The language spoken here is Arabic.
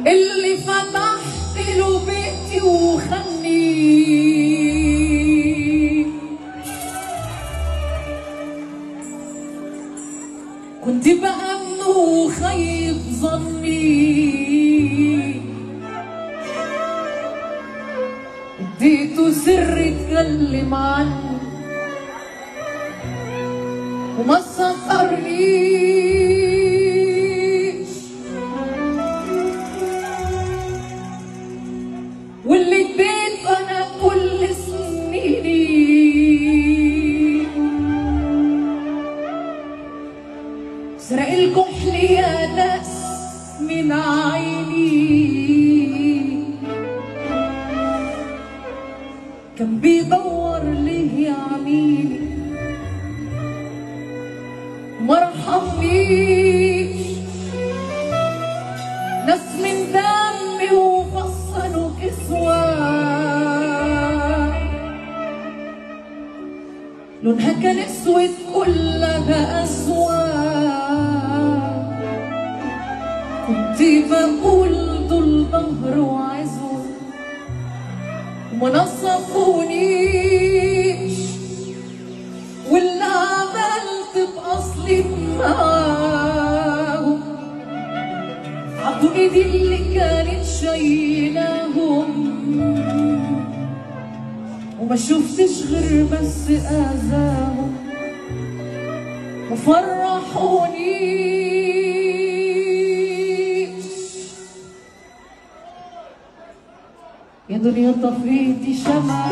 اللي فتحت له بيتي وخلني كنت بأمنه وخيب ظني اديته سر اتكلم عني وما سطرنيش واللي اديت انا كل سنيني سرق الكحل يا ناس من عيني كان بيدور ليه يعميني مرحمنيش ناس من دمي وفصلوا كسوة لونها كان اسود كلها أسود كنت بقول دول ظهر وعزوة وما نصفونيش واللي عملت بأصلي معاهم عطوا ايدي اللي كانت شايلاهم وما شفتش غير بس اذاهم وفرحونيش يا دنيا طفيتي شمعة